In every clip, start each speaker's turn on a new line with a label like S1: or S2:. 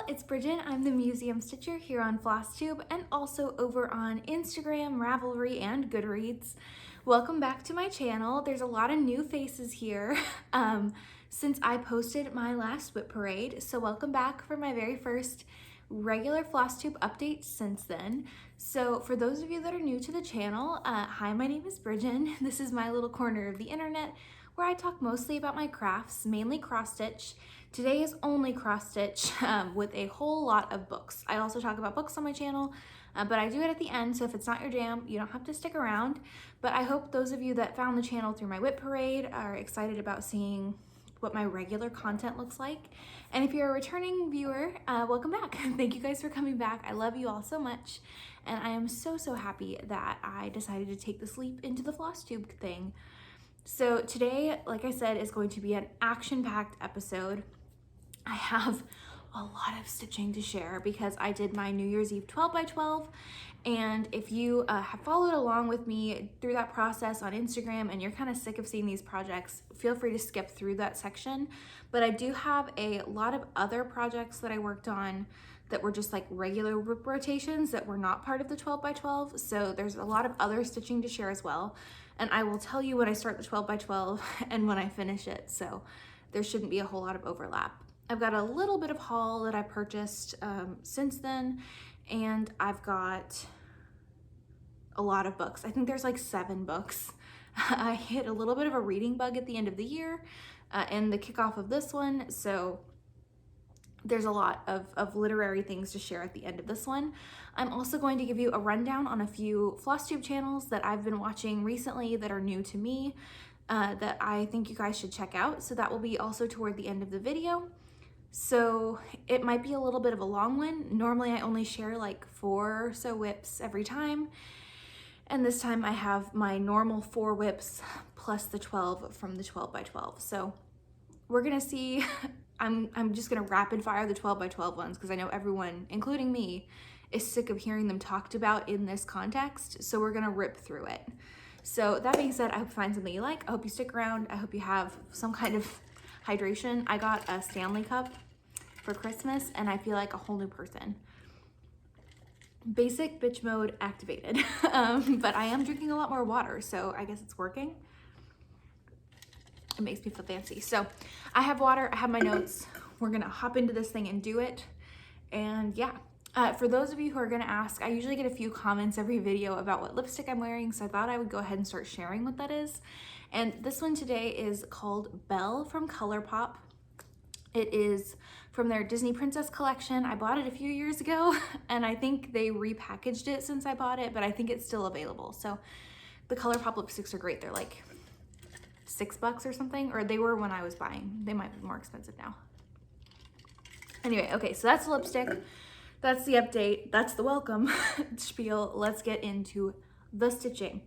S1: it's Brijin. I'm the museum stitcher here on Flosstube and also over on Instagram, Ravelry, and Goodreads. Welcome back to my channel. There's a lot of new faces here since I posted my last whip parade. So welcome back for my very first regular Flosstube update since then. So for those of you that are new to the channel, hi, my name is Brijin. This is my little corner of the internet where I talk mostly about my crafts, mainly cross stitch. Today is only cross stitch with a whole lot of books. I also talk about books on my channel, but I do it at the end, so if it's not your jam, you don't have to stick around. But I hope those of you that found the channel through my whip parade are excited about seeing what my regular content looks like. And if you're a returning viewer, welcome back. Thank you guys for coming back. I love you all so much. And I am so happy that I decided to take this leap into the Flosstube thing. So today, like I said, is going to be an action-packed episode. I have a lot of stitching to share because I did my New Year's Eve 12 by 12, and if you have followed along with me through that process on Instagram and you're kind of sick of seeing these projects, feel free to skip through that section. But I do have a lot of other projects that I worked on that were just like regular whip rotations that were not part of the 12 by 12, so there's a lot of other stitching to share as well. And I will tell you when I start the 12 by 12 and when I finish it, so there shouldn't be a whole lot of overlap. I've got a little bit of haul that I purchased since then, and I've got a lot of books. I think there's like 7 books. I hit a little bit of a reading bug at the end of the year and the kickoff of this one, so there's a lot of literary things to share at the end of this one. I'm also going to give you a rundown on a few Flosstube channels that I've been watching recently that are new to me that I think you guys should check out. So that will be also toward the end of the video. So it might be a little bit of a long one. Normally I only share like 4 or so whips every time. And this time I have my normal 4 whips plus the 12 from the 12 by 12. So we're gonna see. I'm just gonna rapid fire the 12 by 12 ones because I know everyone, including me, is sick of hearing them talked about in this context. So we're gonna rip through it. So that being said, I hope you find something you like. I hope you stick around. I hope you have some kind of hydration. I got a Stanley cup for Christmas and I feel like a whole new person. Basic bitch mode activated. But I am drinking a lot more water, so I guess it's working. It makes me feel fancy. So I have water, I have my notes. We're gonna hop into this thing and do it. And yeah, for those of you who are gonna ask, I usually get a few comments every video about what lipstick I'm wearing, so I thought I would go ahead and start sharing what that is. And this one today is called Belle from ColourPop. It is from their Disney Princess collection. I bought it a few years ago and I think they repackaged it since I bought it, but I think it's still available. So the ColourPop lipsticks are great. They're like $6 or something, or they were when I was buying. They might be more expensive now. Anyway, okay, so that's the lipstick. That's the update. That's the welcome spiel. Let's get into the stitching.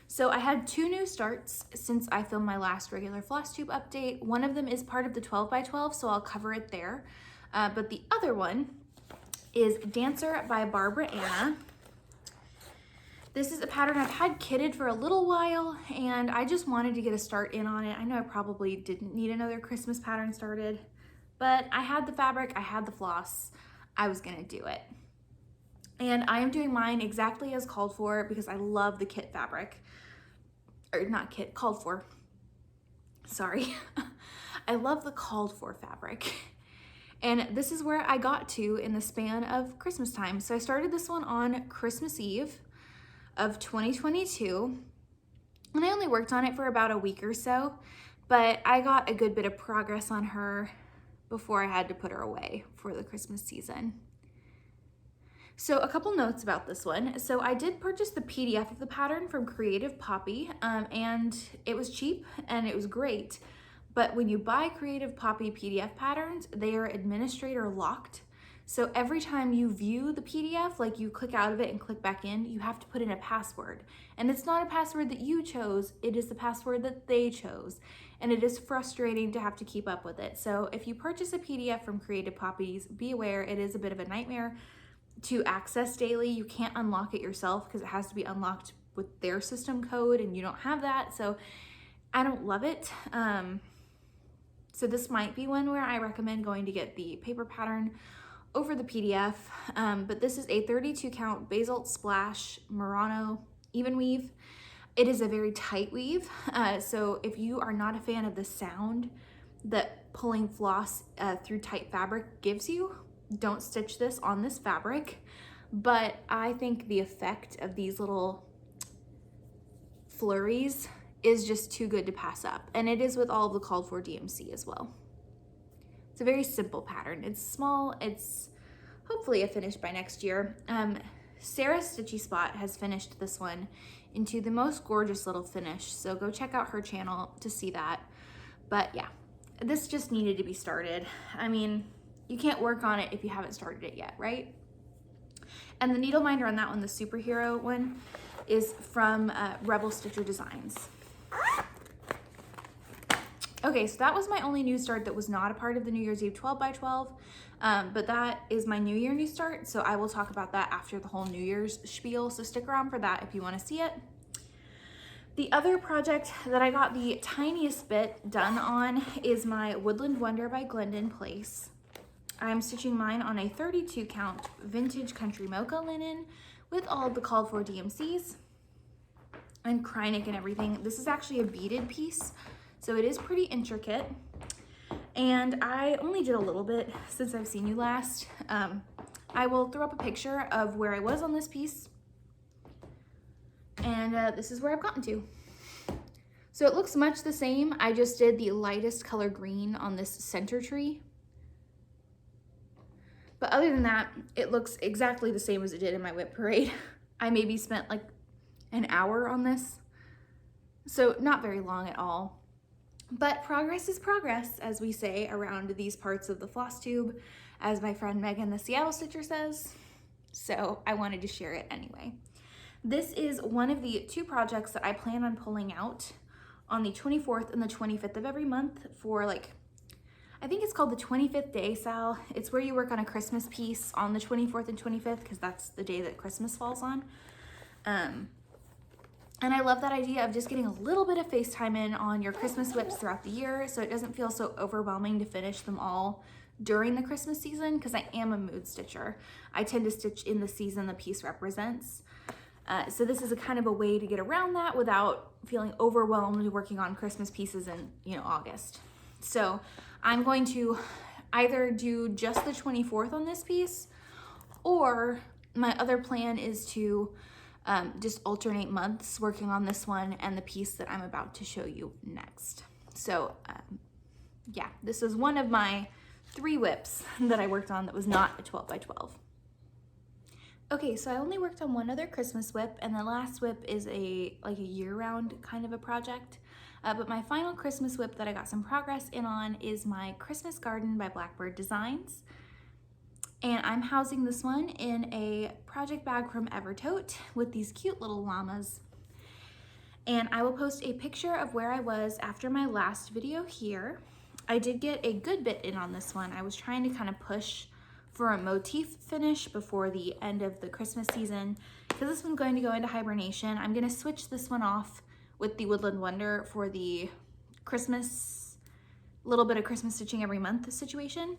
S1: So I had 2 new starts since I filmed my last regular Flosstube update. One of them is part of the 12 by 12, so I'll cover it there. But the other one is Dancer by Barbara Anna. This is a pattern I've had kitted for a little while and I just wanted to get a start in on it. I know I probably didn't need another Christmas pattern started, but I had the fabric, I had the floss, I was gonna do it. And I am doing mine exactly as called for because I love the kit fabric. Or not kit, called for. Sorry. I love the called for fabric. And this is where I got to in the span of Christmas time. So I started this one on Christmas Eve of 2022. And I only worked on it for about a week or so, but I got a good bit of progress on her before I had to put her away for the Christmas season. So a couple notes about this one. So I did purchase the PDF of the pattern from Creative Poppy, and it was cheap and it was great. But when you buy Creative Poppy PDF patterns, they are administrator locked. So every time you view the PDF, like you click out of it and click back in, you have to put in a password. And it's not a password that you chose, it is the password that they chose. And it is frustrating to have to keep up with it. So if you purchase a PDF from Creative Poppies, be aware it is a bit of a nightmare to access daily. You can't unlock it yourself because it has to be unlocked with their system code and you don't have that. So I don't love it. So this might be one where I recommend going to get the paper pattern over the PDF, but this is a 32 count Basalt Splash Murano even weave. It is a very tight weave, so if you are not a fan of the sound that pulling floss through tight fabric gives you, don't stitch this on this fabric. But I think the effect of these little flurries is just too good to pass up, and it is with all of the called for DMC as well. It's a very simple pattern. It's small. It's hopefully a finish by next year. Sarah's Stitchy Spot has finished this one into the most gorgeous little finish, so go check out her channel to see that. But yeah, this just needed to be started. I mean, you can't work on it if you haven't started it yet, right? And the needle minder on that one, the superhero one, is from Rebel Stitcher Designs. Okay, so that was my only new start that was not a part of the New Year's Eve 12 by 12, but that is my New Year new start, so I will talk about that after the whole New Year's spiel, so stick around for that if you want to see it. The other project that I got the tiniest bit done on is my Woodland Wonder by Glendon Place. I'm stitching mine on a 32 count vintage country mocha linen with all the called for DMCs and Krynic and everything. This is actually a beaded piece, so it is pretty intricate. And I only did a little bit since I've seen you last. I will throw up a picture of where I was on this piece. And this is where I've gotten to. So it looks much the same. I just did the lightest color green on this center tree. But other than that, it looks exactly the same as it did in my whip parade. I maybe spent like an hour on this. So not very long at all. But progress is progress, as we say around these parts of the floss tube, as my friend Megan, the Seattle Stitcher, says. So I wanted to share it anyway. This is one of the two projects that I plan on pulling out on the 24th and the 25th of every month for like, I think it's called the 25th day, Sal. It's where you work on a Christmas piece on the 24th and 25th because that's the day that Christmas falls on. And I love that idea of just getting a little bit of FaceTime in on your Christmas whips throughout the year so it doesn't feel so overwhelming to finish them all during the Christmas season, because I am a mood stitcher. I tend to stitch in the season the piece represents. So this is a kind of a way to get around that without feeling overwhelmed working on Christmas pieces in, you know, August. So I'm going to either do just the 24th on this piece, or my other plan is to just alternate months working on this one and the piece that I'm about to show you next. So yeah, this is one of my 3 whips that I worked on that was not a 12 by 12. Okay, so I only worked on one other Christmas whip, and the last whip is like a year-round kind of a project. But my final Christmas whip that I got some progress in on is my Christmas Garden by Blackbird Designs. And I'm housing this one in a project bag from Evertote with these cute little llamas. And I will post a picture of where I was after my last video here. I did get a good bit in on this one. I was trying to kind of push for a motif finish before the end of the Christmas season, because this one's going to go into hibernation. I'm going to switch this one off with the Woodland Wonder for the Christmas, little bit of Christmas stitching every month situation.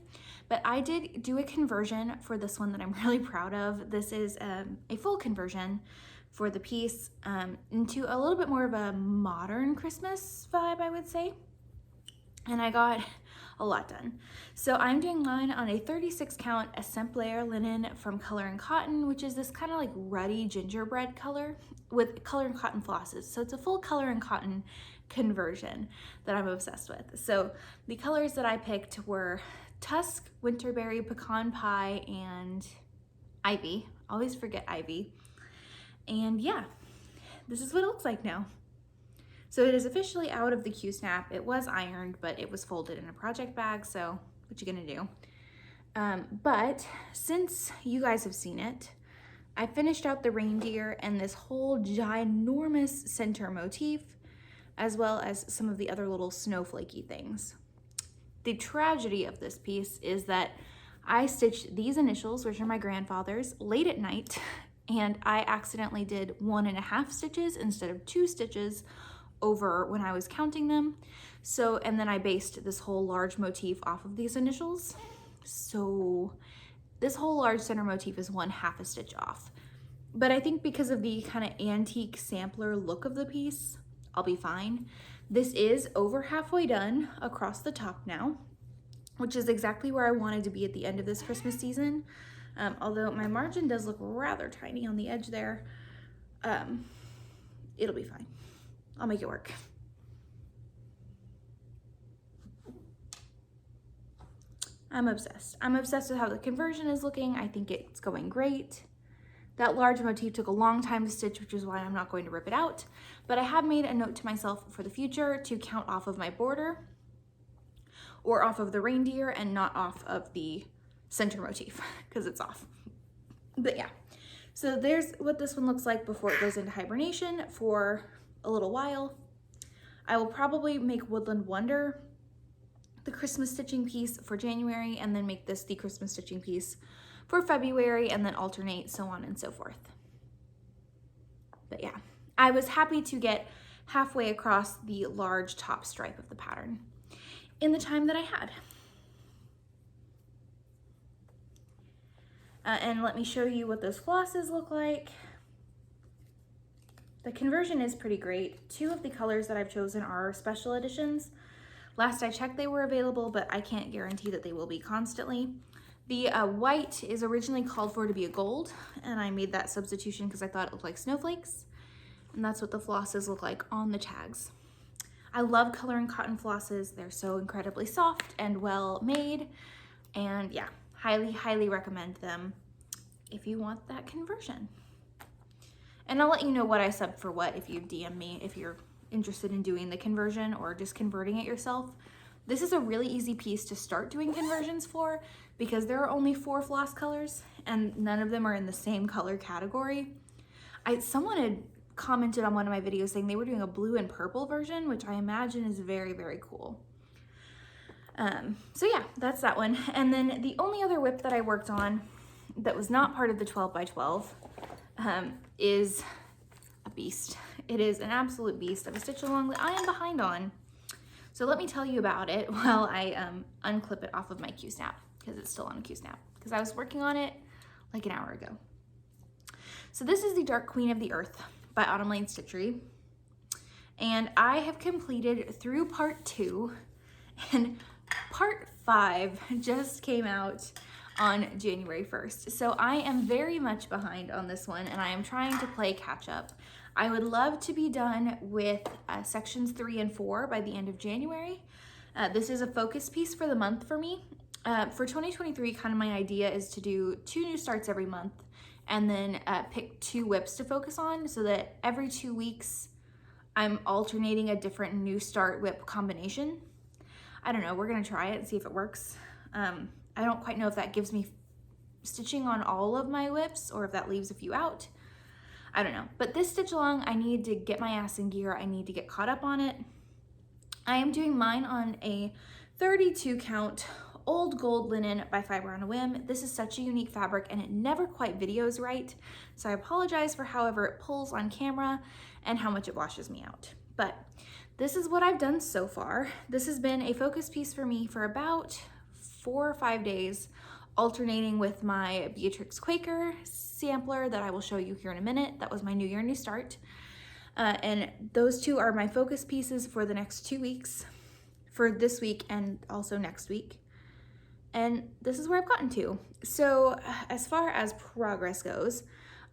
S1: But I did do a conversion for this one that I'm really proud of. This is a full conversion for the piece into a little bit more of a modern Christmas vibe, I would say. And I got a lot done. So I'm doing mine on a 36 count Essamplaire linen from Color and Cotton, which is this kind of like ruddy gingerbread color with Color and Cotton flosses. So it's a full Color and Cotton conversion that I'm obsessed with. So the colors that I picked were Tusk, Winterberry, Pecan Pie, and Ivy. Always forget Ivy. And yeah, this is what it looks like now. So it is officially out of the Q-snap. It was ironed, but it was folded in a project bag, so what you gonna do? But since you guys have seen it, I finished out the reindeer and this whole ginormous center motif, as well as some of the other little snowflakey things. The tragedy of this piece is that I stitched these initials, which are my grandfather's, late at night, and I accidentally did 1.5 stitches instead of 2 stitches over when I was counting them. So, and then I based this whole large motif off of these initials. So this whole large center motif is 1/2 a stitch off. But I think because of the kind of antique sampler look of the piece, I'll be fine. This is over halfway done across the top now, which is exactly where I wanted to be at the end of this Christmas season. Although my margin does look rather tiny on the edge there, it'll be fine. I'll make it work. I'm obsessed. I'm obsessed with how the conversion is looking. I think it's going great. That large motif took a long time to stitch, which is why I'm not going to rip it out, but I have made a note to myself for the future to count off of my border or off of the reindeer and not off of the center motif because it's off. But yeah, so there's what this one looks like before it goes into hibernation for a little while. I will probably make Woodland Wonder the Christmas stitching piece for January, and then make this the Christmas stitching piece for February, and then alternate, so on and so forth. But yeah, I was happy to get halfway across the large top stripe of the pattern in the time that I had. And let me show you what those flosses look like. The conversion is pretty great. 2 of the colors that I've chosen are special editions. Last I checked, they were available, but I can't guarantee that they will be constantly. The white is originally called for to be a gold, and I made that substitution because I thought it looked like snowflakes. And that's what the flosses look like on the tags. I love coloring cotton flosses. They're so incredibly soft and well made. And yeah, highly, highly recommend them if you want that conversion. And I'll let you know what I subbed for what if you DM me, if you're interested in doing the conversion or just converting it yourself. This is a really easy piece to start doing conversions for because there are only 4 floss colors and none of them are in the same color category. Someone had commented on one of my videos saying they were doing a blue and purple version, which I imagine is very, very cool. So yeah, that's that one. And then the only other whip that I worked on that was not part of the 12 by 12 is a beast. It is an absolute beast of a stitch along that I am behind on. So let me tell you about it while I unclip it off of my Q-snap, because it's still on a Q-snap, because I was working on it like an hour ago. So this is the Dark Queen of the Earth by Autumn Lane Stitchery. And I have completed through part 2, and part 5 just came out on January 1st. So I am very much behind on this one, and I am trying to play catch up. I would love to be done with sections 3 and 4 by the end of January. This is a focus piece for the month for me. For 2023, kind of my idea is to do 2 new starts every month and then pick 2 whips to focus on so that every 2 weeks I'm alternating a different new start whip combination. I don't know, we're gonna try it and see if it works. I don't quite know if that gives me stitching on all of my whips or if that leaves a few out. I don't know, but this stitch along, I need to get my ass in gear. I need to get caught up on it. I am doing mine on a 32 count old gold linen by Fiber on a Whim. This is such a unique fabric and it never quite videos right. So I apologize for however it pulls on camera and how much it washes me out. But this is what I've done so far. This has been a focus piece for me for about 4 or 5 days, alternating with my Beatrix Quaker sampler that I will show you here in a minute. That was my New Year, New Start. And those 2 are my focus pieces for the next 2 weeks, for this week and also next week. And this is where I've gotten to. So as far as progress goes,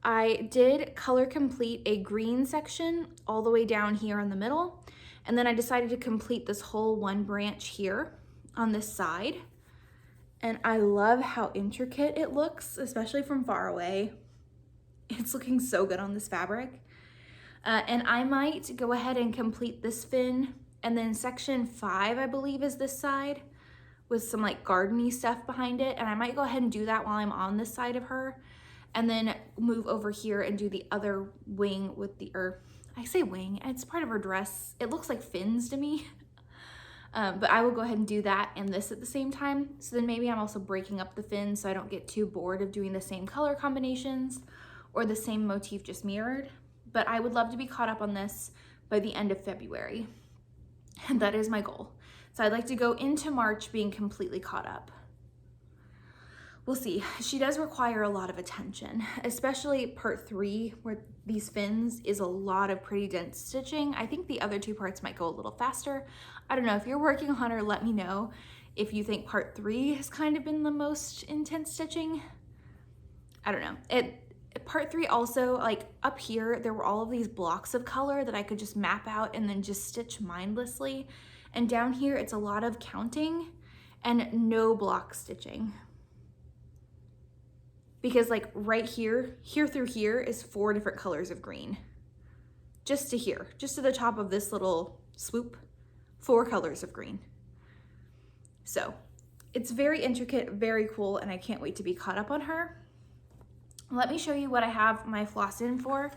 S1: I did color complete a green section all the way down here in the middle. And then I decided to complete this whole one branch here on this side. And I love how intricate it looks, especially from far away. It's looking so good on this fabric. And I might go ahead and complete this fin. And then section 5, I believe, is this side with some like garden-y stuff behind it. And I might go ahead and do that while I'm on this side of her. And then move over here and do the other wing with the, I say wing, it's part of her dress. It looks like fins to me. But I will go ahead and do that and this at the same time. So then maybe I'm also breaking up the fins so I don't get too bored of doing the same color combinations or the same motif just mirrored. But I would love to be caught up on this by the end of February. And that is my goal. So I'd like to go into March being completely caught up. we'll see. She does require a lot of attention, especially part 3 where these fins is a lot of pretty dense stitching. I think the other 2 parts might go a little faster. I don't know, if you're working on her, let me know if you think part 3 has kind of been the most intense stitching. I don't know. Part 3 also, like up here, there were all of these blocks of color that I could just map out and then just stitch mindlessly. And down here, it's a lot of counting and no block stitching. Because like right here through here is 4 different colors of green. Just to here, just to the top of this little swoop, 4 colors of green. So it's very intricate, very cool, and I can't wait to be caught up on her. Let me show you what I have my floss in for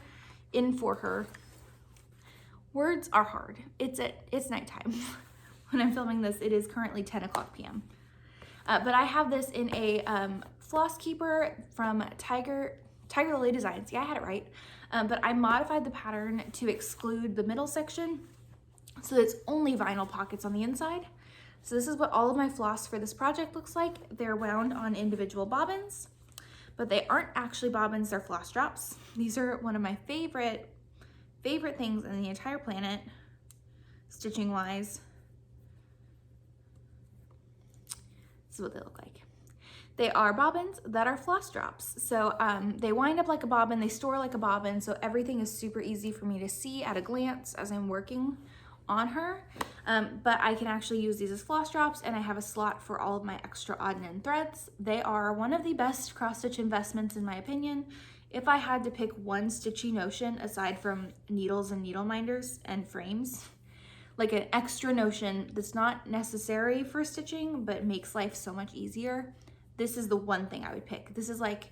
S1: her. Words are hard. It's nighttime. When I'm filming this, it is currently 10 o'clock p.m. But I have this in a floss keeper from Tiger Lily Designs. Yeah, I had it right. But I modified the pattern to exclude the middle section so that it's only vinyl pockets on the inside. So this is what all of my floss for this project looks like. They're wound on individual bobbins, but they aren't actually bobbins, they're floss drops. These are one of my favorite things in the entire planet, stitching wise. This is what they look like. They are bobbins that are floss drops. So they wind up like a bobbin, they store like a bobbin, so everything is super easy for me to see at a glance as I'm working on her. But I can actually use these as floss drops, and I have a slot for all of my extra odd and end threads. They are one of the best cross-stitch investments in my opinion. If I had to pick one stitchy notion aside from needles and needle minders and frames, like an extra notion that's not necessary for stitching but makes life so much easier, this is the one thing I would pick. This is like,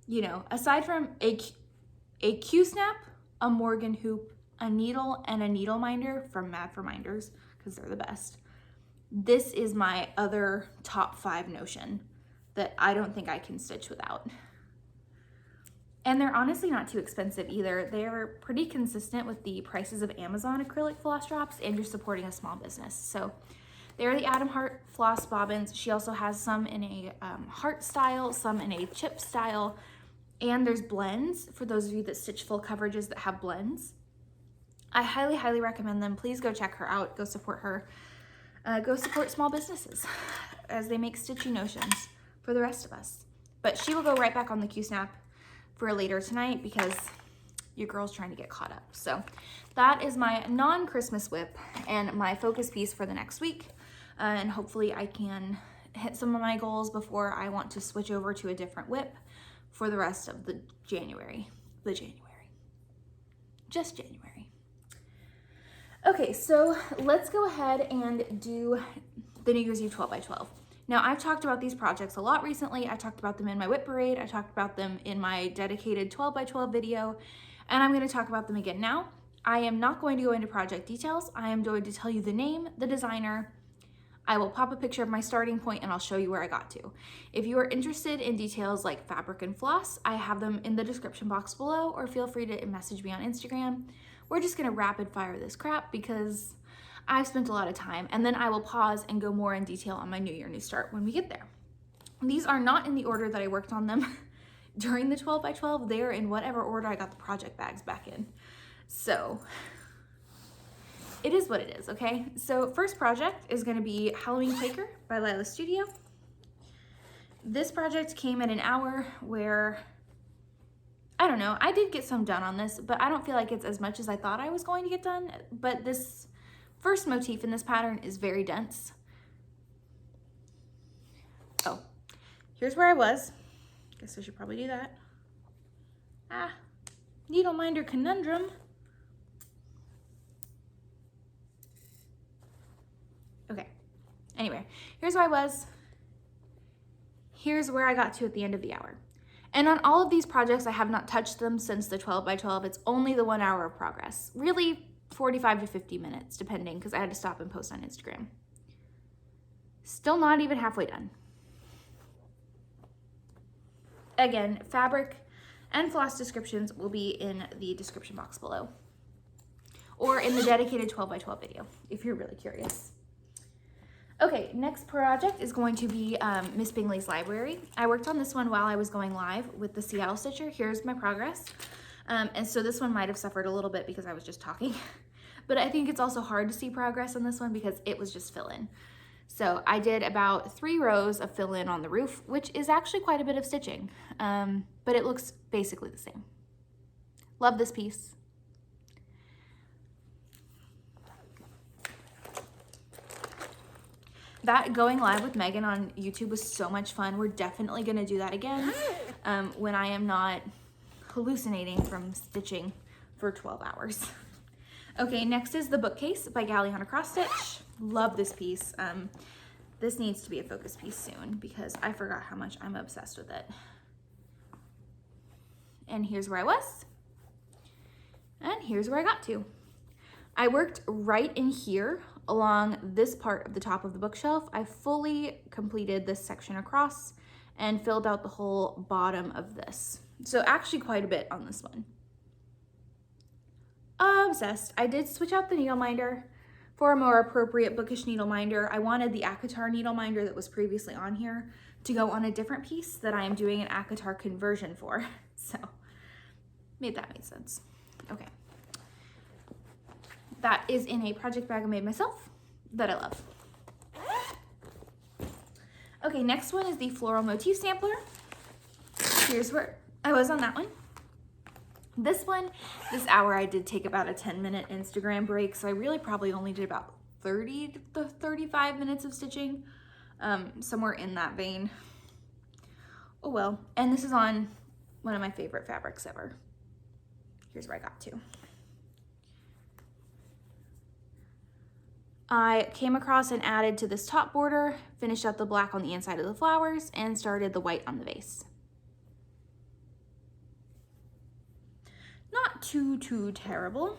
S1: you know, aside from a Q-snap, a Morgan hoop, a needle, and a needle minder from Mad for Minders, because they're the best. This is my other top 5 notion that I don't think I can stitch without. And they're honestly not too expensive either. They're pretty consistent with the prices of Amazon acrylic floss drops, and you're supporting a small business. So they're the Adam Hart floss bobbins. She also has some in a heart style, some in a chip style, and there's blends for those of you that stitch full coverages that have blends. I highly, highly recommend them. Please go check her out. Go support her. Go support small businesses as they make stitchy notions for the rest of us. But she will go right back on the Q-snap for later tonight because your girl's trying to get caught up. So that is my non-Christmas whip and my focus piece for the next week. And hopefully I can hit some of my goals before I want to switch over to a different whip for the rest of the January. Just January. Okay, so let's go ahead and do the New Year's Eve 12 by 12. Now, I've talked about these projects a lot recently. I talked about them in my whip parade. I talked about them in my dedicated 12 by 12 video, and I'm going to talk about them again now. I am not going to go into project details. I am going to tell you the name, the designer. I will pop a picture of my starting point and I'll show you where I got to. If you are interested in details like fabric and floss, I have them in the description box below, or feel free to message me on Instagram. We're just gonna rapid fire this crap because I've spent a lot of time, and then I will pause and go more in detail on my New Year, New Start when we get there. These are not in the order that I worked on them during the 12 by 12. They are in whatever order I got the project bags back in. So it is what it is, okay? So first project is gonna be Halloween Quaker by Lila Studio. This project came at an hour where, I don't know, I did get some done on this, but I don't feel like it's as much as I thought I was going to get done. But this first motif in this pattern is very dense. Oh, here's where I was. Guess I should probably do that. Needle minder conundrum. Okay, anyway, here's where I was. Here's where I got to at the end of the hour. And on all of these projects, I have not touched them since the 12 by 12. It's only the 1 hour of progress. Really 45 to 50 minutes, depending, because I had to stop and post on Instagram. Still not even halfway done. Again, fabric and floss descriptions will be in the description box below, or in the dedicated 12 by 12 video, if you're really curious. Okay, next project is going to be Miss Bingley's Library. I worked on this one while I was going live with the Seattle Stitcher. Here's my progress. And so this one might have suffered a little bit because I was just talking. But I think it's also hard to see progress on this one because it was just fill-in. So I did about 3 rows of fill-in on the roof, which is actually quite a bit of stitching. But it looks basically the same. Love this piece. That going live with Megan on YouTube was so much fun. We're definitely gonna do that again when I am not hallucinating from stitching for 12 hours. Okay, next is the bookcase by Galliana Cross Stitch. Love this piece. This needs to be a focus piece soon because I forgot how much I'm obsessed with it. And here's where I was. And here's where I got to. I worked right in here along this part of the top of the bookshelf. I fully completed this section across and filled out the whole bottom of this. So actually quite a bit on this one. Obsessed. I did switch out the needle minder for a more appropriate bookish needle minder. I wanted the ACOTAR needle minder that was previously on here to go on a different piece that I am doing an ACOTAR conversion for. So made sense. Okay. That is in a project bag I made myself that I love. Okay, next one is the Floral Motif Sampler. Here's where I was on that one. This hour I did take about a 10-minute Instagram break, so I really probably only did about 30 to 35 minutes of stitching, somewhere in that vein. Oh well, and this is on one of my favorite fabrics ever. Here's where I got to. I came across and added to this top border, finished up the black on the inside of the flowers, and started the white on the vase. Not too terrible.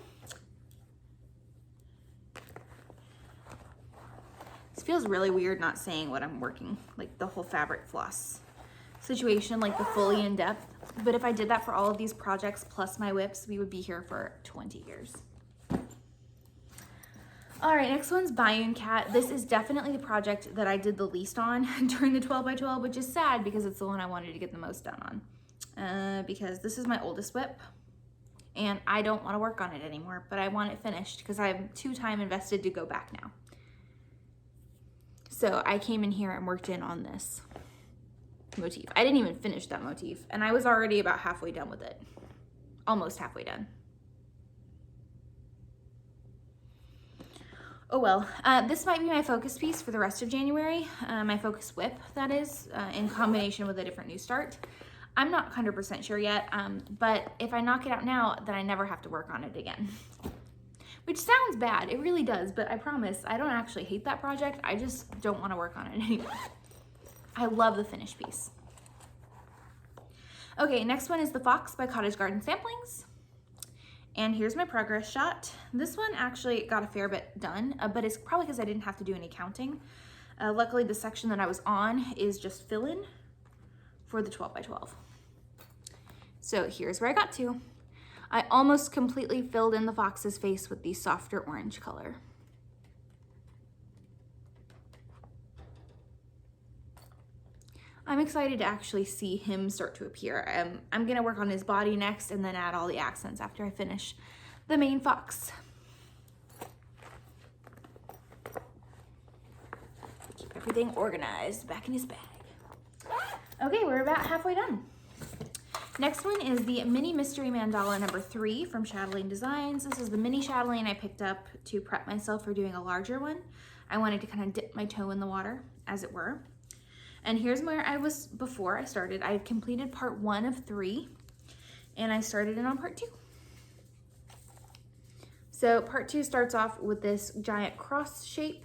S1: This feels really weird not saying what I'm working, like the whole fabric floss situation, like the fully in depth. But if I did that for all of these projects plus my whips, we would be here for 20 years. All right, next one's Brijin Cat. This is definitely the project that I did the least on during the 12 by 12, which is sad because it's the one I wanted to get the most done on. Because this is my oldest whip and I don't want to work on it anymore, but I want it finished because I have too time invested to go back now. So I came in here and worked in on this motif. I didn't even finish that motif and I was already about halfway done with it. Almost halfway done. Oh well, this might be my focus piece for the rest of January, my focus whip, that is, in combination with a different new start. I'm not 100% sure yet, but if I knock it out now, then I never have to work on it again. Which sounds bad, it really does, but I promise I don't actually hate that project, I just don't want to work on it anymore. I love the finished piece. Okay, next one is the Fox by Cottage Garden Samplings. And here's my progress shot. This one actually got a fair bit done, but it's probably because I didn't have to do any counting. Luckily, the section that I was on is just fill-in for the 12 by 12. So here's where I got to. I almost completely filled in the fox's face with the softer orange color. I'm excited to actually see him start to appear. I'm gonna work on his body next and then add all the accents after I finish the main fox. Keep everything organized back in his bag. Okay, we're about halfway done. Next one is the Mini Mystery Mandala number 3 from Chatelaine Designs. This is the mini chatelaine I picked up to prep myself for doing a larger one. I wanted to kind of dip my toe in the water, as it were. And here's where I was before I started. I completed part 1 of 3 and I started in on part 2. So part 2 starts off with this giant cross shape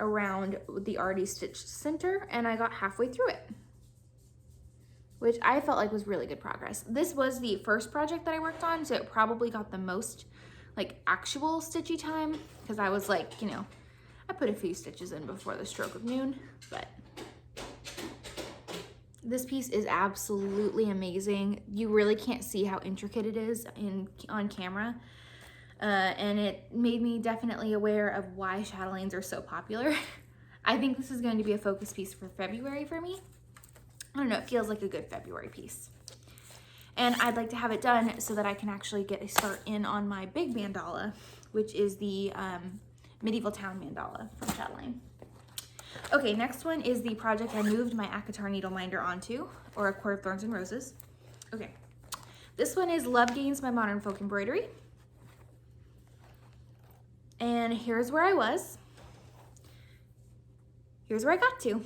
S1: around the already stitched center and I got halfway through it, which I felt like was really good progress. This was the first project that I worked on, so it probably got the most like actual stitchy time because I was like, you know, I put a few stitches in before the stroke of noon, but this piece is absolutely amazing. You really can't see how intricate it is on camera. and it made me definitely aware of why chatelaines are so popular. I think this is going to be a focus piece for February for me. I don't know, it feels like a good February piece. And I'd like to have it done so that I can actually get a start in on my big mandala, which is the Medieval Town mandala from Chatelaine. Okay, next one is the project I moved my Akatar needle minder onto, or A Court of Thorns and Roses. Okay, this one is Love Gains by Modern Folk Embroidery. And here's where I was. Here's where I got to.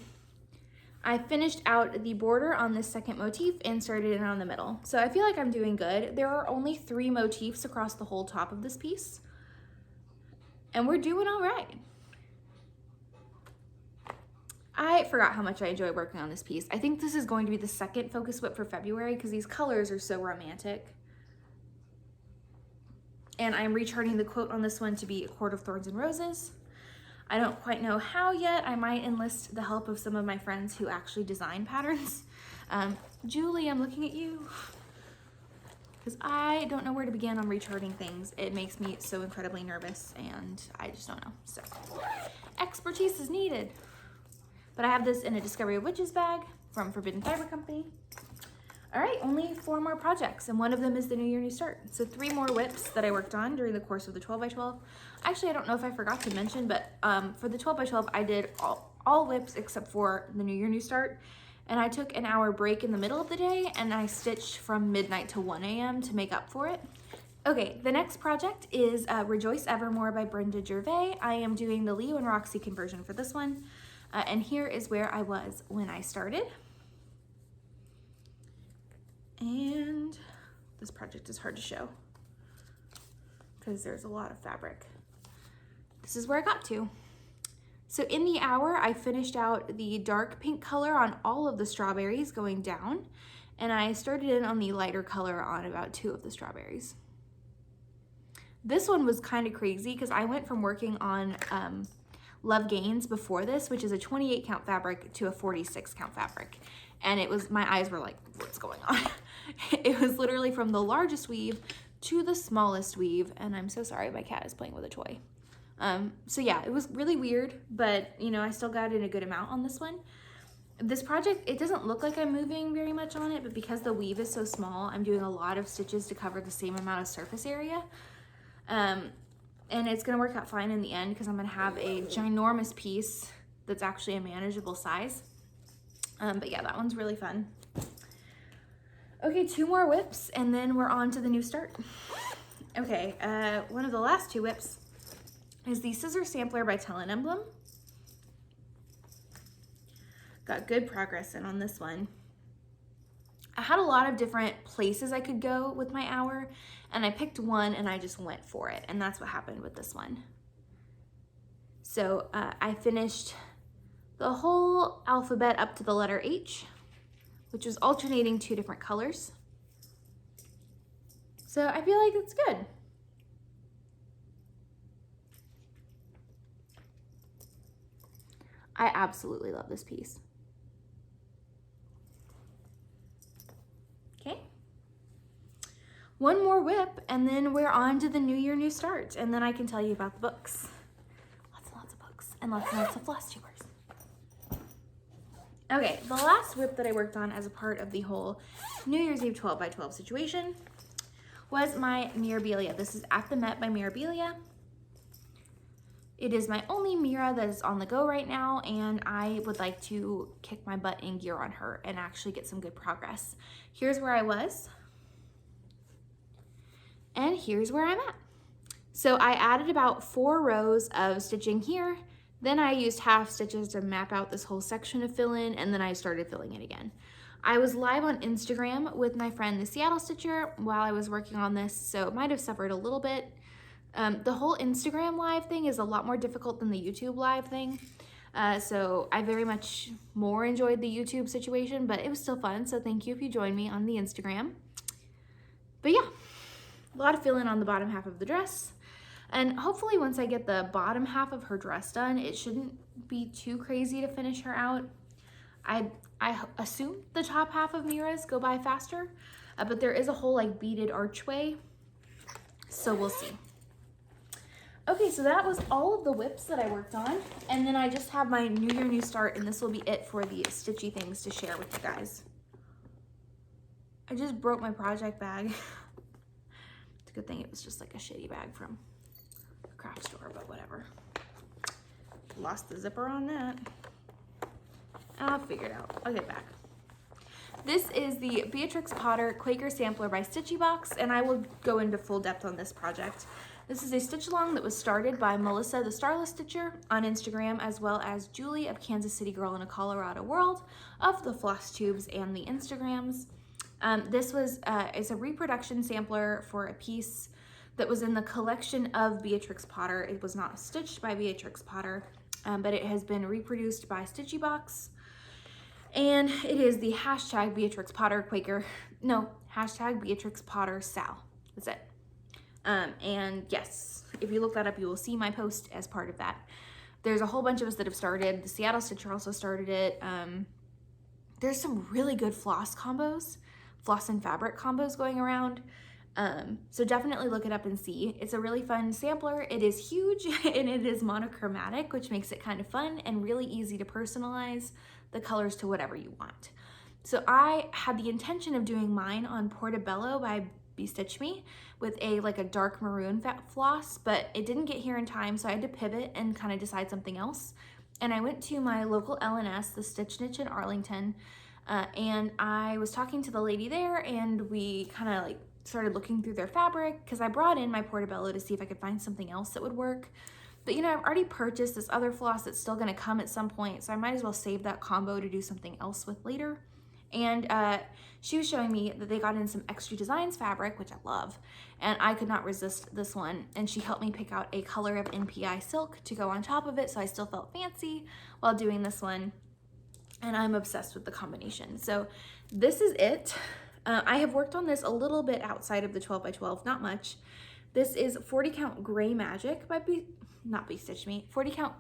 S1: I finished out the border on this second motif and started it on the middle. So I feel like I'm doing good. There are only 3 motifs across the whole top of this piece. And we're doing all right. I forgot how much I enjoy working on this piece. I think this is going to be the second focus whip for February because these colors are so romantic. And I'm recharting the quote on this one to be A Court of Thorns and Roses. I don't quite know how yet. I might enlist the help of some of my friends who actually design patterns. Julie, I'm looking at you. Because I don't know where to begin on recharting things. It makes me so incredibly nervous and I just don't know. So, expertise is needed. But I have this in a Discovery of Witches bag from Forbidden Fiber Company. All right, only 4 more projects, and one of them is the New Year, New Start. So 3 more whips that I worked on during the course of the 12x12. Actually, I don't know if I forgot to mention, but for the 12x12, I did all whips except for the New Year, New Start. And I took an hour break in the middle of the day, and I stitched from midnight to 1 a.m. to make up for it. Okay, the next project is Rejoice Evermore by Brenda Gervais. I am doing the Leo and Roxy conversion for this one. And here is where I was when I started. And this project is hard to show because there's a lot of fabric. This is where I got to. So in the hour, I finished out the dark pink color on all of the strawberries going down, and I started in on the lighter color on about 2 of the strawberries. This one was kind of crazy because I went from working on Love Gains before this, which is a 28 count fabric, to a 46 count fabric. And it was, my eyes were like, what's going on? It was literally from the largest weave to the smallest weave. And I'm so sorry, my cat is playing with a toy. So yeah, it was really weird, but you know, I still got in a good amount on this one. This project, it doesn't look like I'm moving very much on it, but because the weave is so small, I'm doing a lot of stitches to cover the same amount of surface area. And it's gonna work out fine in the end because I'm gonna have a ginormous piece that's actually a manageable size. But yeah, that one's really fun. Okay, 2 more whips and then we're on to the new start. Okay, one of the last 2 whips is the Scissor Sampler by Tell an Emblem. Got good progress in on this one. I had a lot of different places I could go with my hour, and I picked one and I just went for it, and that's what happened with this one. So I finished the whole alphabet up to the letter H, which was alternating 2 different colors. So I feel like it's good. I absolutely love this piece. Okay. One more whip and then we're on to the New Year, New Start. And then I can tell you about the books. Lots and lots of books and lots of Flosstubers. Okay, the last whip that I worked on as a part of the whole New Year's Eve 12x12 situation was my Mirabelia. This is At the Met by Mirabelia. It is my only Mira that is on the go right now, and I would like to kick my butt in gear on her and actually get some good progress. Here's where I was, and here's where I'm at. So I added about 4 rows of stitching here, then I used half stitches to map out this whole section of fill-in, and then I started filling it again. I was live on Instagram with my friend the Seattle Stitcher while I was working on this, so it might have suffered a little bit. The whole Instagram live thing is a lot more difficult than the YouTube live thing. So I very much more enjoyed the YouTube situation, but it was still fun. So thank you if you joined me on the Instagram. But yeah, a lot of fill-in on the bottom half of the dress. And hopefully once I get the bottom half of her dress done, it shouldn't be too crazy to finish her out. I assume the top half of Mira's go by faster, but there is a whole like beaded archway. So we'll see. Okay, so that was all of the whips that I worked on. And then I just have my New Year, New Start, and this will be it for the stitchy things to share with you guys. I just broke my project bag. It's a good thing it was just like a shitty bag from the craft store, but whatever. Lost the zipper on that. I'll figure it out. I'll get it back. This is the Beatrix Potter Quaker Sampler by Stitchy Box, and I will go into full depth on this project. This is a stitch along that was started by Melissa the Starless Stitcher on Instagram, as well as Julie of Kansas City Girl in a Colorado World of the Flosstubes and the Instagrams. This was is a reproduction sampler for a piece that was in the collection of Beatrix Potter. It was not stitched by Beatrix Potter, but it has been reproduced by Stitchy Box. And it is the hashtag Beatrix Potter Quaker, no, hashtag Beatrix Potter Sal. That's it. And yes, if you look that up, you will see my post as part of that. There's a whole bunch of us that have started. The Seattle Stitcher also started it. There's some really good floss combos, floss and fabric combos going around. So definitely look it up and see. It's a really fun sampler. It is huge and it is monochromatic, which makes it kind of fun and really easy to personalize the colors to whatever you want. So I had the intention of doing mine on Portobello by Stitch Me with a dark maroon floss, but it didn't get here in time, so I had to pivot and kind of decide something else. And I went to my local LNS, the Stitch Niche in Arlington, and I was talking to the lady there, and we kind of started looking through their fabric, because I brought in my Portobello to see if I could find something else that would work. But you know, I've already purchased this other floss that's still going to come at some point, so I might as well save that combo to do something else with later. And she was showing me that they got in some XJuDesigns fabric, which I love, and I could not resist this one. And she helped me pick out a color of NPI silk to go on top of it, so I still felt fancy while doing this one. And I'm obsessed with the combination. So this is it. I have worked on this a little bit outside of the 12 by 12, not much. This is 40 count Gray Magic by not Stitch Me, 40 count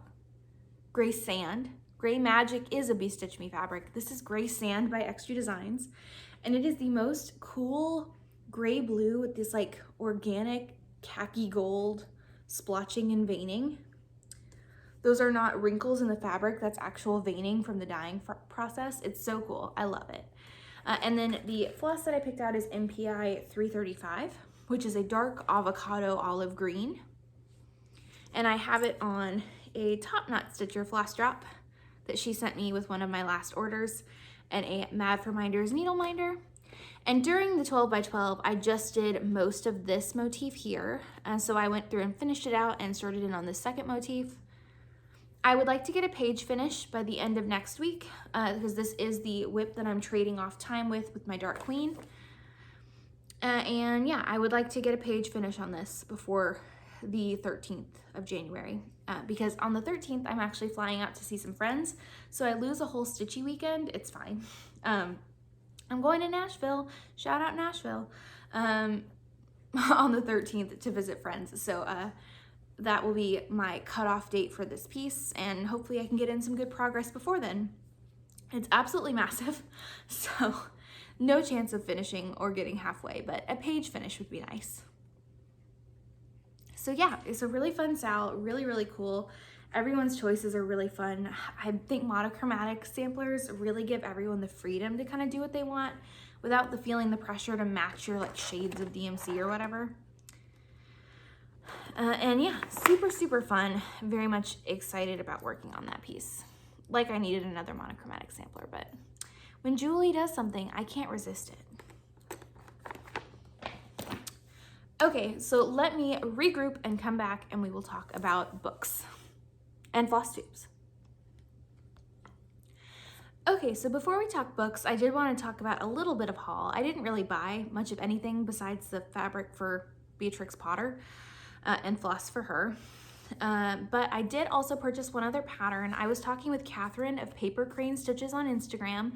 S1: Gray Sand. Gray Magic is a Stitch Me fabric. This is Gray Sand by XJuDesigns, and it is the most cool gray blue with this organic khaki gold splotching and veining. Those are not wrinkles in the fabric, that's actual veining from the dyeing process. It's so cool, I love it. And then the floss that I picked out is NPI 335, which is a dark avocado olive green. And I have it on a Top Knot Stitcher floss drop that she sent me with one of my last orders, and a Mad for Minders needle minder. And during the 12 by 12, I just did most of this motif here. So I went through and finished it out and started in on the second motif. I would like to get a page finish by the end of next week, because this is the whip that I'm trading off time with my Dark Queen. And yeah, I would like to get a page finish on this before the 13th of January, because on the 13th, I'm actually flying out to see some friends. So I lose a whole Stitchy weekend, it's fine. I'm going to Nashville, shout out Nashville, on the 13th to visit friends. So that will be my cutoff date for this piece, and hopefully I can get in some good progress before then. It's absolutely massive, so no chance of finishing or getting halfway, but a page finish would be nice. So yeah, it's a really fun sal, really, really cool. Everyone's choices are really fun. I think monochromatic samplers really give everyone the freedom to kind of do what they want without feeling the pressure to match your shades of DMC or whatever. And yeah, super, super fun. Very much excited about working on that piece. I needed another monochromatic sampler, but when Julie does something, I can't resist it. Okay, so let me regroup and come back, and we will talk about books and Flosstubes. Okay, so before we talk books, I did want to talk about a little bit of haul. I didn't really buy much of anything besides the fabric for Beatrix Potter and floss for her. But I did also purchase one other pattern. I was talking with Catherine of Paper Crane Stitches on Instagram,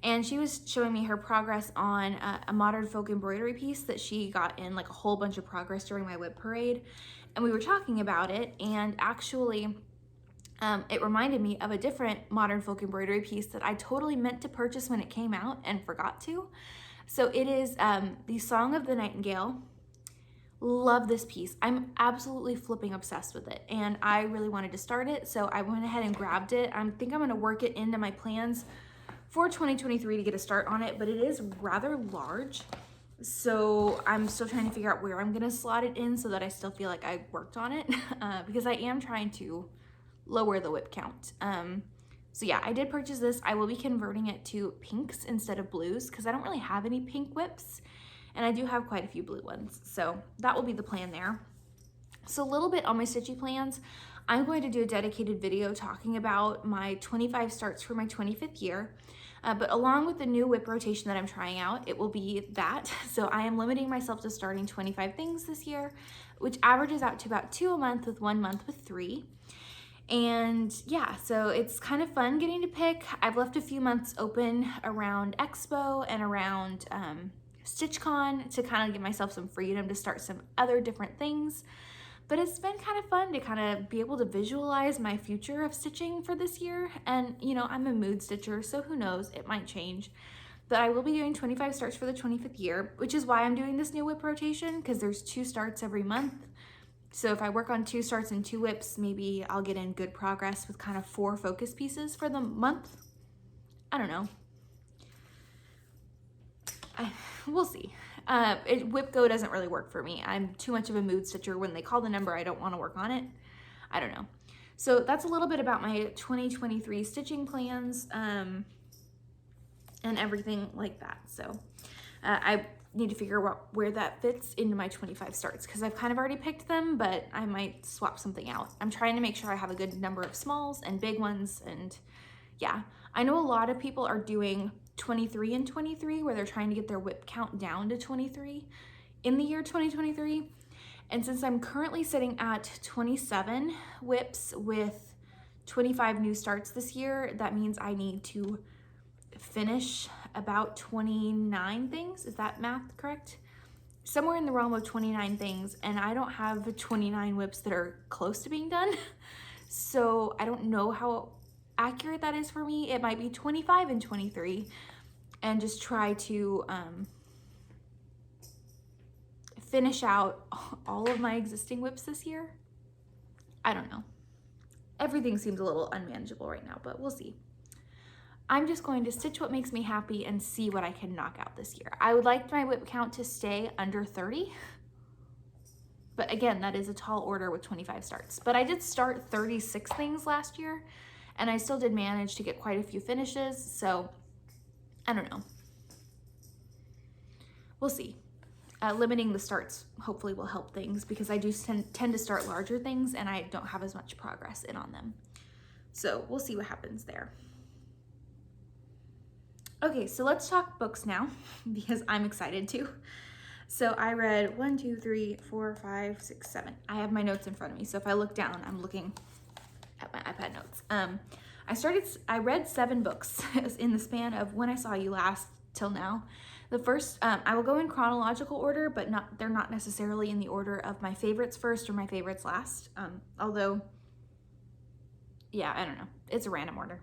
S1: and she was showing me her progress on a modern folk embroidery piece that she got in a whole bunch of progress during my whip parade. And we were talking about it, and actually it reminded me of a different modern folk embroidery piece that I totally meant to purchase when it came out and forgot to. So it is the Song of the Nightingale, Love this piece. I'm absolutely flipping obsessed with it, and I really wanted to start it, so I went ahead and grabbed it. I think I'm gonna work it into my plans for 2023 to get a start on it, but it is rather large. So I'm still trying to figure out where I'm gonna slot it in so that I still feel like I worked on it because I am trying to lower the whip count. So yeah, I did purchase this. I will be converting it to pinks instead of blues because I don't really have any pink whips, and I do have quite a few blue ones. So that will be the plan there. So a little bit on my Stitchy plans. I'm going to do a dedicated video talking about my 25 starts for my 25th year. But along with the new whip rotation that I'm trying out, it will be that. So I am limiting myself to starting 25 things this year, which averages out to about 2 a month, with 1 month with 3. And yeah, so it's kind of fun getting to pick. I've left a few months open around Expo and around StitchCon to kind of give myself some freedom to start some other different things. But it's been kind of fun to kind of be able to visualize my future of stitching for this year. And you know, I'm a mood stitcher, so who knows, it might change. But I will be doing 25 starts for the 25th year, which is why I'm doing this new whip rotation, because there's 2 starts every month. So if I work on 2 starts and 2 whips, maybe I'll get in good progress with kind of 4 focus pieces for the month. I don't know. We'll see. Whip Go doesn't really work for me. I'm too much of a mood stitcher. When they call the number, I don't want to work on it. I don't know. So that's a little bit about my 2023 stitching plans and everything like that. So I need to figure out where that fits into my 25 starts because I've kind of already picked them, but I might swap something out. I'm trying to make sure I have a good number of smalls and big ones, and yeah. I know a lot of people are doing 23 and 23 where they're trying to get their whip count down to 23 in the year 2023. And since I'm currently sitting at 27 whips with 25 new starts this year, that means I need to finish about 29 things. Is that math correct? Somewhere in the realm of 29 things, and I don't have 29 whips that are close to being done. So I don't know how accurate that is for me. It might be 25 and 23, and just try to finish out all of my existing whips this year. I don't know. Everything seems a little unmanageable right now, but we'll see. I'm just going to stitch what makes me happy and see what I can knock out this year. I would like my whip count to stay under 30, but again, that is a tall order with 25 starts. But I did start 36 things last year, and I still did manage to get quite a few finishes, so I don't know. We'll see. Limiting the starts hopefully will help things because I do tend to start larger things and I don't have as much progress in on them. So we'll see what happens there. Okay, so let's talk books now because I'm excited to. So I read 1, 2, 3, 4, 5, 6, 7. I have my notes in front of me, so if I look down, I'm looking at my iPad notes. I read 7 books in the span of when I saw you last till now. The first, I will go in chronological order, but they're not necessarily in the order of my favorites first or my favorites last. Although, yeah, I don't know. It's a random order.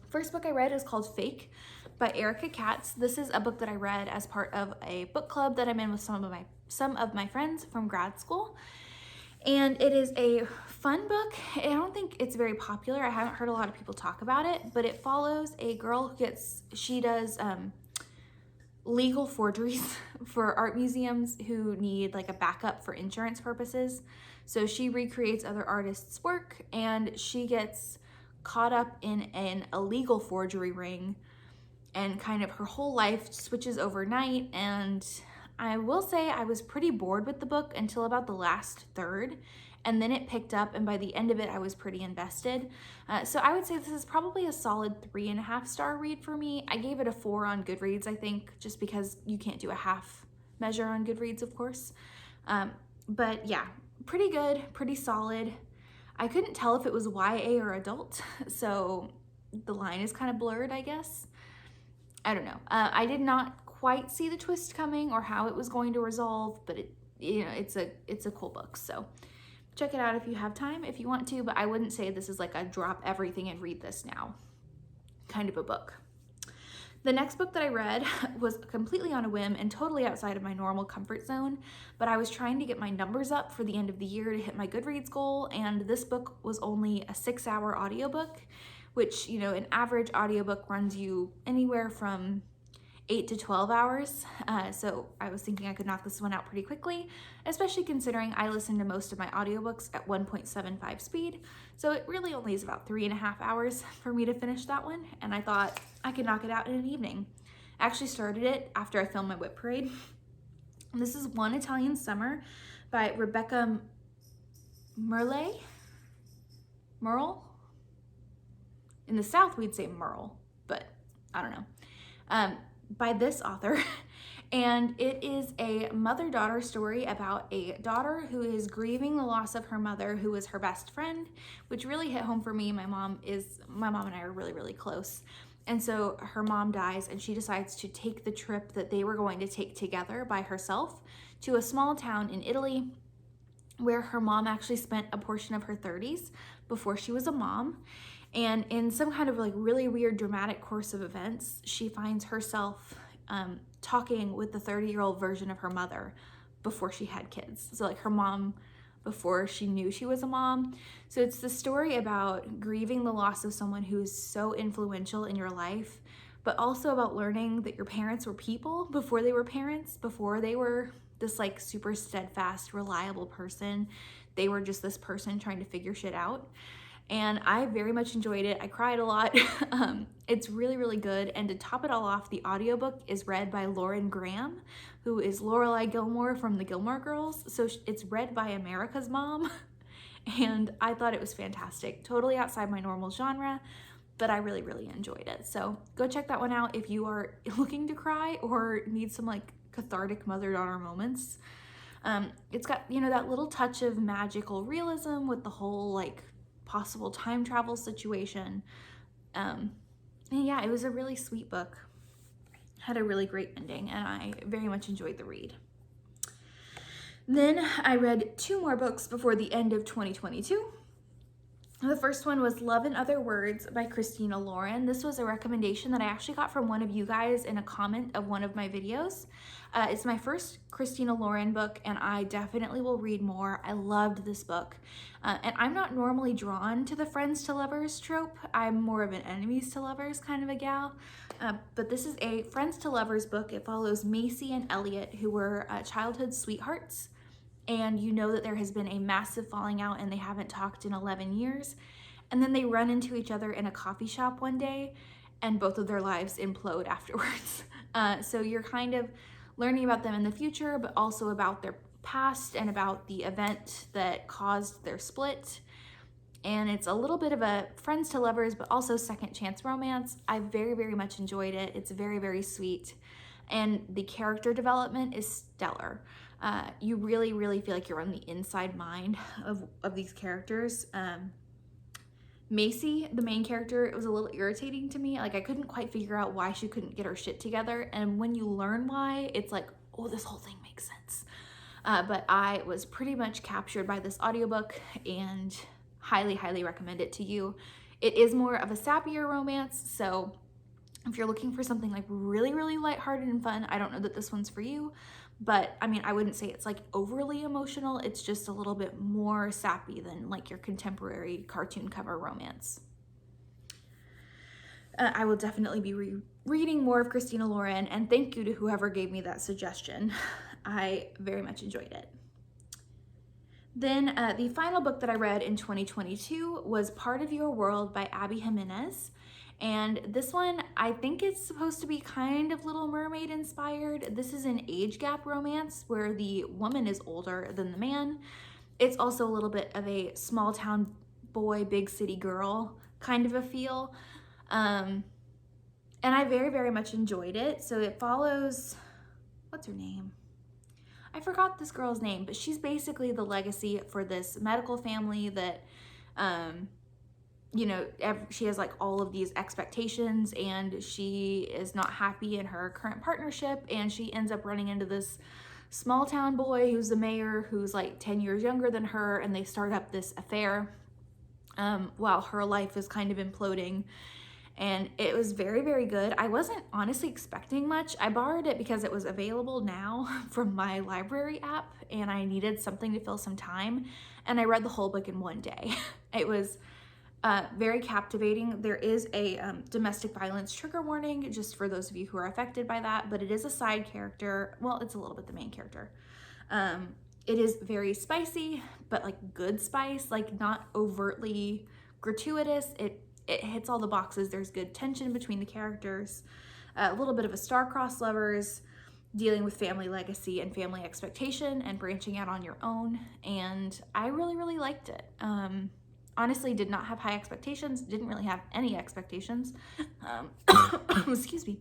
S1: First book I read is called Fake by Erica Katz. This is a book that I read as part of a book club that I'm in with some of my friends from grad school. And it is a fun book. I don't think it's very popular. I haven't heard a lot of people talk about it, but it follows a girl who does legal forgeries for art museums who need like a backup for insurance purposes. So she recreates other artists' work, and she gets caught up in an illegal forgery ring, and kind of her whole life switches overnight. And I will say I was pretty bored with the book until about the last third, and then it picked up, and by the end of it I was pretty invested. So I would say this is probably a solid 3.5 star read for me. I gave it a 4 on Goodreads, I think, just because you can't do a half measure on Goodreads, of course. But yeah, pretty good, pretty solid. I couldn't tell if it was YA or adult, so the line is kind of blurred, I guess. I don't know. I did not quite see the twist coming or how it was going to resolve, but it's a cool book, so check it out if you have time, if you want to, but I wouldn't say this is like a drop everything and read this now kind of a book. The next book that I read was completely on a whim and totally outside of my normal comfort zone, but I was trying to get my numbers up for the end of the year to hit my Goodreads goal, and this book was only a 6-hour audiobook, which, you know, an average audiobook runs you anywhere from 8 to 12 hours. So I was thinking I could knock this one out pretty quickly, especially considering I listen to most of my audiobooks at 1.75 speed. So it really only is about 3.5 hours for me to finish that one. And I thought I could knock it out in an evening. I actually started it after I filmed my whip parade. And this is One Italian Summer by Rebecca Merle. In the South, we'd say Merle, but I don't know. By this author, and it is a mother-daughter story about a daughter who is grieving the loss of her mother, who was her best friend, which really hit home for me. My mom and I are really, really close. And so her mom dies, and she decides to take the trip that they were going to take together by herself to a small town in Italy where her mom actually spent a portion of her 30s before she was a mom. And in some kind of like really weird dramatic course of events, she finds herself talking with the 30-year-old version of her mother before she had kids. So like her mom before she knew she was a mom. So it's the story about grieving the loss of someone who is so influential in your life, but also about learning that your parents were people before they were parents, before they were this like super steadfast, reliable person. They were just this person trying to figure shit out. And I very much enjoyed it. I cried a lot. It's really, really good. And to top it all off, the audiobook is read by Lauren Graham, who is Lorelai Gilmore from the Gilmore Girls. So it's read by America's mom. And I thought it was fantastic. Totally outside my normal genre, but I really, really enjoyed it. So go check that one out if you are looking to cry or need some like cathartic mother-daughter moments. It's got, you know, that little touch of magical realism with the whole like possible time travel situation. And yeah, it was a really sweet book. Had a really great ending, and I very much enjoyed the read. Then I read 2 more books before the end of 2022. The first one was Love in Other Words by Christina Lauren. This was a recommendation that I actually got from one of you guys in a comment of one of my videos. It's my first Christina Lauren book, and I definitely will read more. I loved this book. And I'm not normally drawn to the friends to lovers trope. I'm more of an enemies to lovers kind of a gal. But this is a friends to lovers book. It follows Macy and Elliot, who were childhood sweethearts. And you know that there has been a massive falling out and they haven't talked in 11 years. And then they run into each other in a coffee shop one day and both of their lives implode afterwards. So you're kind of learning about them in the future, but also about their past and about the event that caused their split. And it's a little bit of a friends to lovers, but also second chance romance. I very, very much enjoyed it. It's very, very sweet. And the character development is stellar. You really, really feel like you're on the inside mind of these characters. Macy, the main character, it was a little irritating to me. Like I couldn't quite figure out why she couldn't get her shit together. And when you learn why, it's like, oh, this whole thing makes sense. But I was pretty much captured by this audiobook and highly, highly recommend it to you. It is more of a sappier romance, so if you're looking for something like really, really lighthearted and fun, I don't know that this one's for you. But I mean, I wouldn't say it's like overly emotional. It's just a little bit more sappy than like your contemporary cartoon cover romance. I will definitely be reading more of Christina Lauren, and thank you to whoever gave me that suggestion. I very much enjoyed it. Then the final book that I read in 2022 was Part of Your World by Abby Jimenez. And this one, I think it's supposed to be kind of Little Mermaid inspired. This is an age gap romance where the woman is older than the man. It's also a little bit of a small town boy, big city girl kind of a feel. And I very, very much enjoyed it. So it follows, what's her name? I forgot this girl's name, but she's basically the legacy for this medical family that, you know, she has like all of these expectations and she is not happy in her current partnership, and she ends up running into this small town boy who's the mayor, who's like 10 years younger than her, and they start up this affair while her life is kind of imploding. and it was very, very good. I wasn't honestly expecting much. I borrowed it because it was available now from my library app, and I needed something to fill some time, and I read the whole book in one day. It was very captivating. There is a domestic violence trigger warning, just for those of you who are affected by that, but it is a side character. Well, it's a little bit the main character. It is very spicy, but like good spice, like not overtly gratuitous. It hits all the boxes. There's good tension between the characters, a little bit of a star-crossed lovers, dealing with family legacy and family expectation and branching out on your own. And I really, really liked it. Honestly, did not have high expectations, didn't really have any expectations. Excuse me,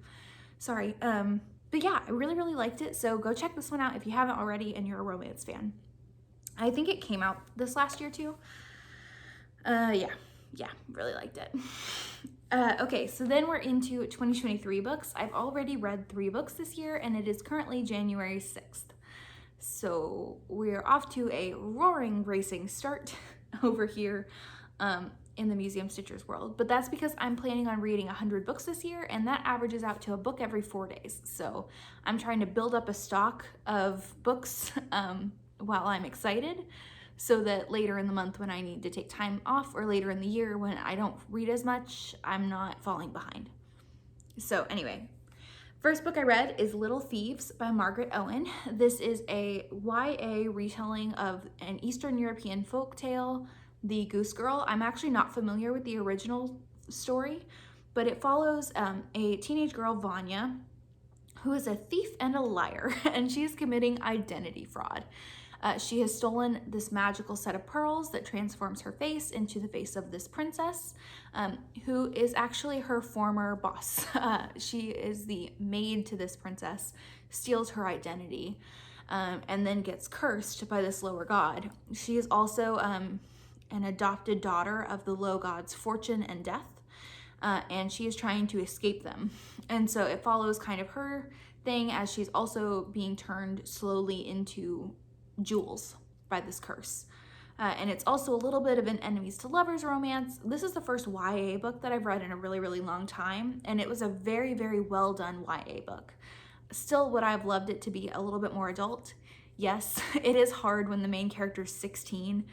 S1: sorry. But yeah, I really, really liked it. So go check this one out if you haven't already and you're a romance fan. I think it came out this last year too. Yeah, really liked it. Okay, so then we're into 2023 books. I've already read 3 books this year, and it is currently January 6th. So we're off to a roaring racing start over here in the Museum Stitchers world. But that's because I'm planning on reading 100 books this year, and that averages out to a book every 4 days. So I'm trying to build up a stock of books while I'm excited, so that later in the month when I need to take time off, or later in the year when I don't read as much, I'm not falling behind. So anyway, first book I read is Little Thieves by Margaret Owen. This is a YA retelling of an Eastern European folktale, The Goose Girl. I'm actually not familiar with the original story, but it follows a teenage girl, Vanya, who is a thief and a liar, and she is committing identity fraud. She has stolen this magical set of pearls that transforms her face into the face of this princess, who is actually her former boss. She is the maid to this princess, steals her identity, and then gets cursed by this lower god. She is also an adopted daughter of the low gods Fortune and Death, and she is trying to escape them. And so it follows kind of her thing as she's also being turned slowly into jewels by this curse. And it's also a little bit of an enemies to lovers romance. This is the first YA book that I've read in a really, really long time, and it was a very, very well done YA book. Still, would I have loved it to be a little bit more adult? Yes. It is hard when the main character is 16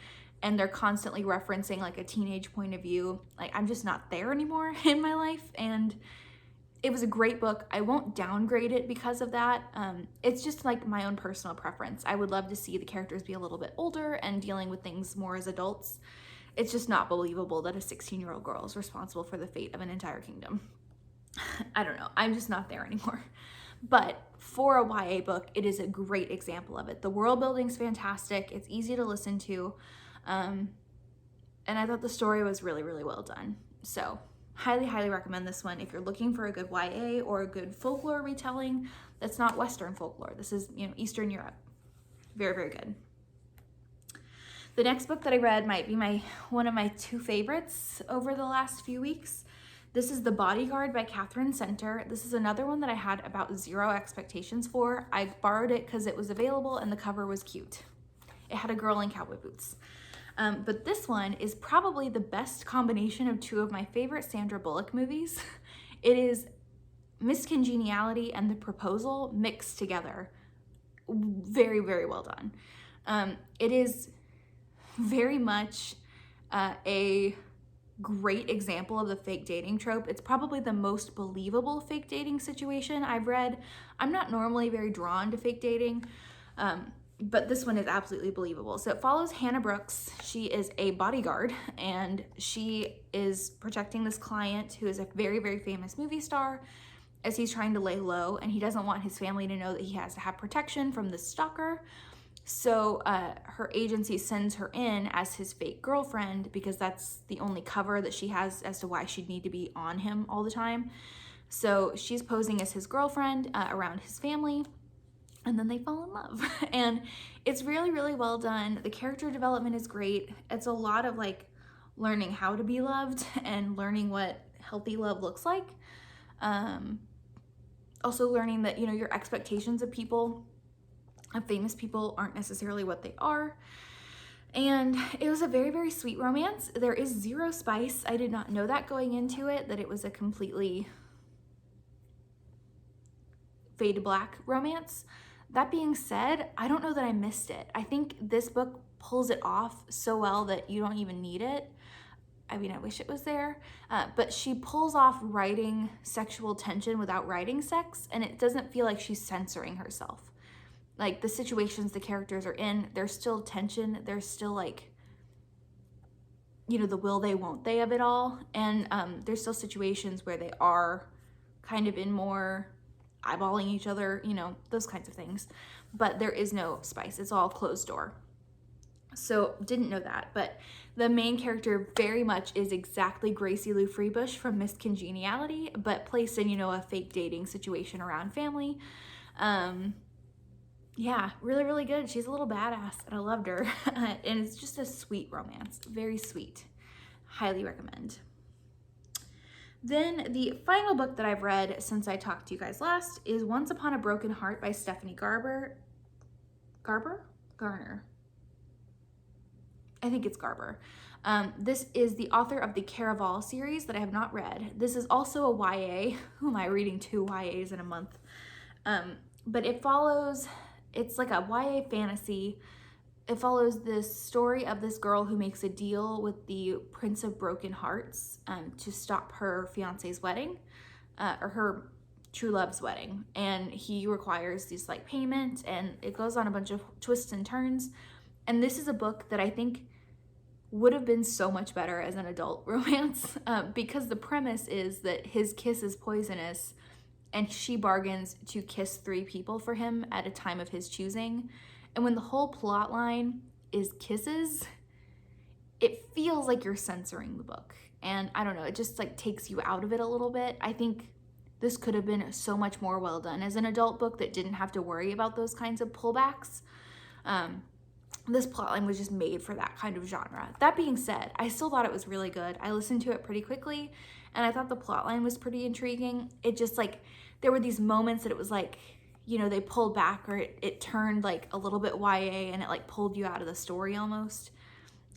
S1: and they're constantly referencing like a teenage point of view. Like, I'm just not there anymore in my life, and it was a great book. I won't downgrade it because of that. It's just like my own personal preference. I would love to see the characters be a little bit older and dealing with things more as adults. It's just not believable that a 16-year-old girl is responsible for the fate of an entire kingdom. I don't know. I'm just not there anymore. But for a YA book, it is a great example of it. The world building's fantastic. It's easy to listen to. And I thought the story was really, really well done. So highly, highly recommend this one if you're looking for a good YA or a good folklore retelling that's not Western folklore. This is, Eastern Europe. Very, very good. The next book that I read might be one of my 2 favorites over the last few weeks. This is The Bodyguard by Catherine Center. This is another one that I had about 0 expectations for. I borrowed it because it was available and the cover was cute. It had a girl in cowboy boots. But this one is probably the best combination of 2 of my favorite Sandra Bullock movies. It is Miss Congeniality and The Proposal mixed together. Very, very well done. It is very much a great example of the fake dating trope. It's probably the most believable fake dating situation I've read. I'm not normally very drawn to fake dating, but this one is absolutely believable. So it follows Hannah Brooks. She is a bodyguard, and she is protecting this client who is a very, very famous movie star as he's trying to lay low, and he doesn't want his family to know that he has to have protection from this stalker. So her agency sends her in as his fake girlfriend because that's the only cover that she has as to why she'd need to be on him all the time. So she's posing as his girlfriend around his family, and then they fall in love. And it's really, really well done. The character development is great. It's a lot of like learning how to be loved and learning what healthy love looks like. Also learning that, your expectations of people, of famous people, aren't necessarily what they are. And it was a very, very sweet romance. There is zero spice. I did not know that going into it, that it was a completely fade to black romance. That being said, I don't know that I missed it. I think this book pulls it off so well that you don't even need it. I mean, I wish it was there, but she pulls off writing sexual tension without writing sex, and it doesn't feel like she's censoring herself. Like, the situations the characters are in, there's still tension, there's still, like, you know, the will they, won't they of it all, and there's still situations where they are kind of in more eyeballing each other, you know, those kinds of things, but there is no spice. It's all closed door. So didn't know that, but the main character very much is exactly Gracie Lou Freebush from Miss Congeniality, but placed in, you know, a fake dating situation around family. Yeah, really, really good. She's a little badass, and I loved her. And it's just a sweet romance, very sweet. Highly recommend. Then the final book that I've read since I talked to you guys last is Once Upon a Broken Heart by Stephanie Garner. I think it's Garber. This is the author of the Caraval series that I have not read. This is also a YA. Who am I reading 2 YAs in a month? But it follows, it's like a YA fantasy. It follows this story of this girl who makes a deal with the Prince of Broken Hearts to stop her fiance's wedding, or her true love's wedding. And he requires this like payment, and it goes on a bunch of twists and turns. And this is a book that I think would have been so much better as an adult romance, because the premise is that his kiss is poisonous and she bargains to kiss 3 people for him at a time of his choosing. And when the whole plot line is kisses, it feels like you're censoring the book. And I don't know, it just like takes you out of it a little bit. I think this could have been so much more well done as an adult book that didn't have to worry about those kinds of pullbacks. This plotline was just made for that kind of genre. That being said, I still thought it was really good. I listened to it pretty quickly, and I thought the plotline was pretty intriguing. It just like, there were these moments that it was like, you know, they pulled back, or it turned like a little bit YA, and it like pulled you out of the story almost.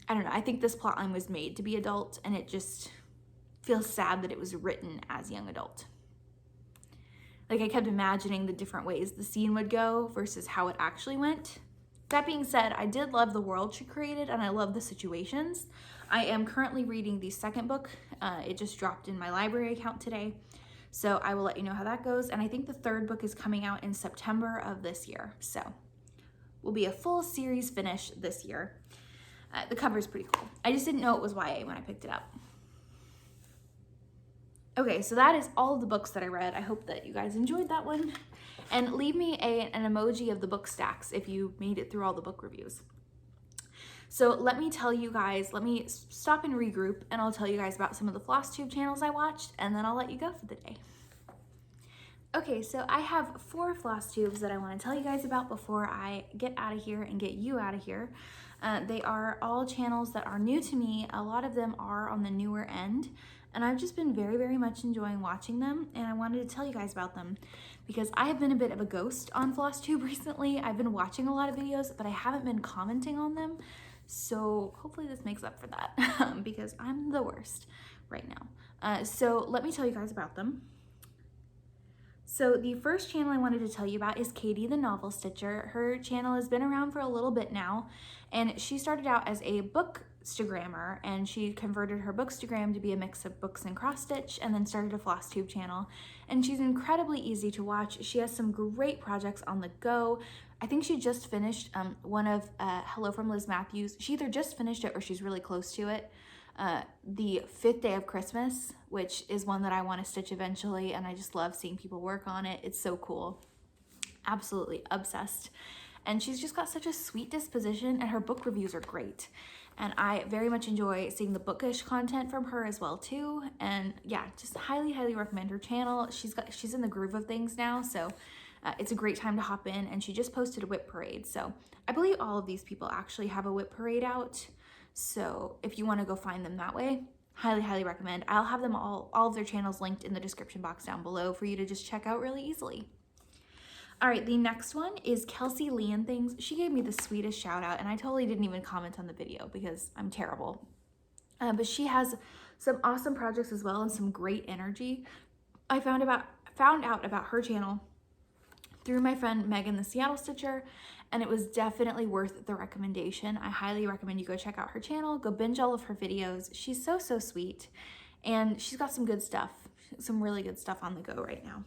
S1: I don't know, I think this plotline was made to be adult, and it just feels sad that it was written as young adult. Like, I kept imagining the different ways the scene would go versus how it actually went. That being said, I did love the world she created, and I love the situations. I am currently reading the second book. It just dropped in my library account today, so I will let you know how that goes. And I think the third book is coming out in September of this year, so will be a full series finish this year. The cover is pretty cool. I just didn't know it was YA when I picked it up. Okay, so that is all of the books that I read. I hope that you guys enjoyed that one. And leave me an emoji of the book stacks if you made it through all the book reviews. So let me tell you guys, let me stop and regroup, and I'll tell you guys about some of the Flosstube channels I watched, and then I'll let you go for the day. Okay, so I have 4 Flosstubes that I want to tell you guys about before I get out of here and get you out of here. They are all channels that are new to me. A lot of them are on the newer end, and I've just been very, very much enjoying watching them, and I wanted to tell you guys about them because I have been a bit of a ghost on Flosstube recently. I've been watching a lot of videos, but I haven't been commenting on them, so hopefully this makes up for that because I'm the worst right now. So let me tell you guys about them. So the first channel I wanted to tell you about is Katie the Novel Stitcher. Her channel has been around for a little bit now, and she started out as a bookstagrammer, and she converted her bookstagram to be a mix of books and cross stitch, and then started a Flosstube channel. And she's incredibly easy to watch. She has some great projects on the go. I think she just finished one of Hello from Liz Matthews. She either just finished it or she's really close to it. The 5th Day of Christmas, which is one that I want to stitch eventually, and I just love seeing people work on it. It's so cool. Absolutely obsessed. And she's just got such a sweet disposition, and her book reviews are great. And I very much enjoy seeing the bookish content from her as well too. And yeah, just highly, highly recommend her channel. She's in the groove of things now, so it's a great time to hop in. And she just posted a whip parade. So I believe all of these people actually have a whip parade out. So if you want to go find them that way, highly, highly recommend. I'll have them all of their channels linked in the description box down below for you to just check out really easily. All right, the next one is Kelsey Lee and Things. She gave me the sweetest shout out, and I totally didn't even comment on the video because I'm terrible. But she has some awesome projects as well and some great energy. I found out about her channel through my friend Megan, the Seattle Stitcher, and it was definitely worth the recommendation. I highly recommend you go check out her channel, go binge all of her videos. She's so sweet, and she's got some good stuff, some really good stuff on the go right now.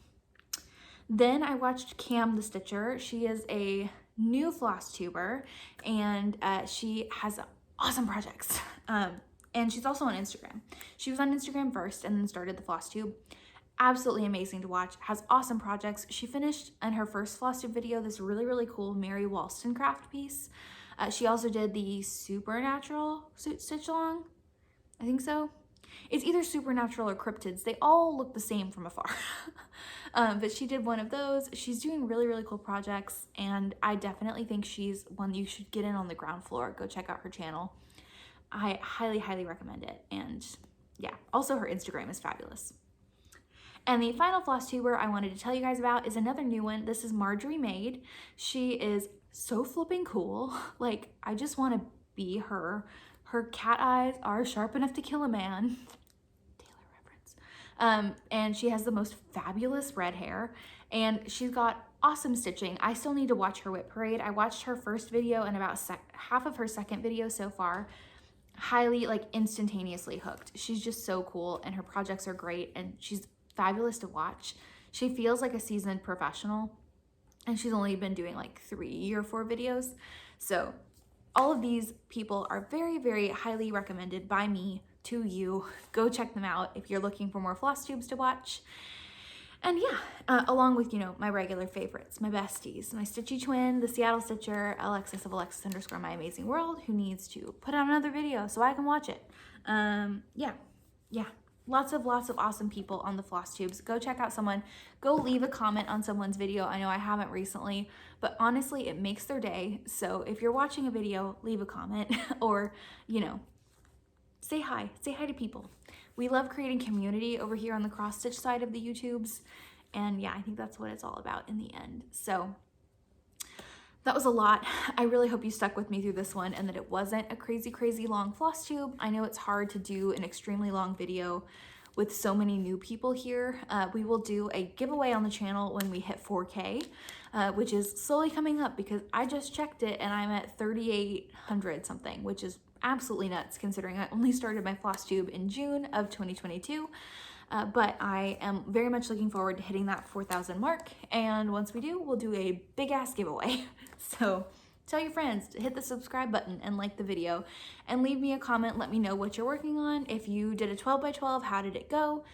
S1: Then I watched Cam the Stitcher. She is a new Flosstuber, and she has awesome projects. And she's also on Instagram. She was on Instagram first and then started the Flosstube. Absolutely amazing to watch, has awesome projects. She finished in her first Flosstube video this really cool Mary Wollstonecraft piece. She also did the Supernatural stitch along, I think so. It's either Supernatural or Cryptids. They all look the same from afar. But she did one of those. She's doing really cool projects, and I definitely think she's one you should get in on the ground floor. Go check out her channel. I highly recommend it. And yeah, also her Instagram is fabulous. And the final Flosstuber I wanted to tell you guys about is another new one. This is Marjorie Maid. She is so flipping cool. Like, I just want to be her. Her cat eyes are sharp enough to kill a man. Taylor reference. And she has the most fabulous red hair, and she's got awesome stitching. I still need to watch her whip parade. I watched her first video and about half of her second video so far. Highly, like, instantaneously hooked. She's just so cool, and her projects are great, and she's fabulous to watch. She feels like a seasoned professional, and she's only been doing like 3 or 4 videos. So all of these people are very highly recommended by me to you. Go check them out if you're looking for more Flosstubes to watch. And yeah, along with, you know, my regular favorites, my besties, my Stitchy twin, the Seattle Stitcher, Alexis of Alexis_My Amazing World, who needs to put out another video so I can watch it. Yeah. Lots of awesome people on the Flosstubes. Go check out someone. Go leave a comment on someone's video. I know I haven't recently, but honestly, it makes their day. So if you're watching a video, leave a comment or, you know, say hi. Say hi to people. We love creating community over here on the cross-stitch side of the YouTubes. And yeah, I think that's what it's all about in the end. So that was a lot. I really hope you stuck with me through this one and that it wasn't a crazy long Flosstube. I know it's hard to do an extremely long video with so many new people here. We will do a giveaway on the channel when we hit 4K, which is slowly coming up because I just checked it and I'm at 3,800 something, which is absolutely nuts considering I only started my Flosstube in June of 2022. But I am very much looking forward to hitting that 4,000 mark. And once we do, we'll do a big ass giveaway. So tell your friends to hit the subscribe button and like the video and leave me a comment. Let me know what you're working on. If you did a 12x12, how did it go?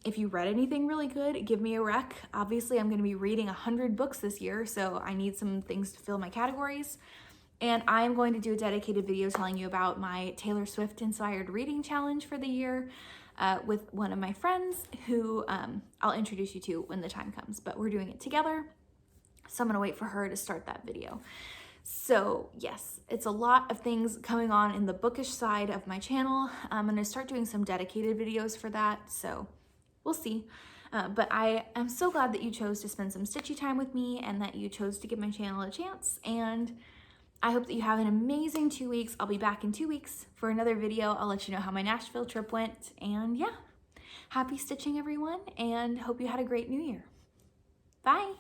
S1: If you read anything really good, give me a rec. Obviously, I'm going to be reading 100 books this year, so I need some things to fill my categories. And I'm going to do a dedicated video telling you about my Taylor Swift inspired reading challenge for the year with one of my friends who I'll introduce you to when the time comes, but we're doing it together. So I'm gonna wait for her to start that video. So yes, it's a lot of things going on in the bookish side of my channel. I'm gonna start doing some dedicated videos for that, so we'll see. But I am so glad that you chose to spend some Stitchy time with me and that you chose to give my channel a chance. And I hope that you have an amazing 2 weeks. I'll be back in 2 weeks for another video. I'll let you know how my Nashville trip went. And yeah, happy stitching everyone, and hope you had a great new year. Bye.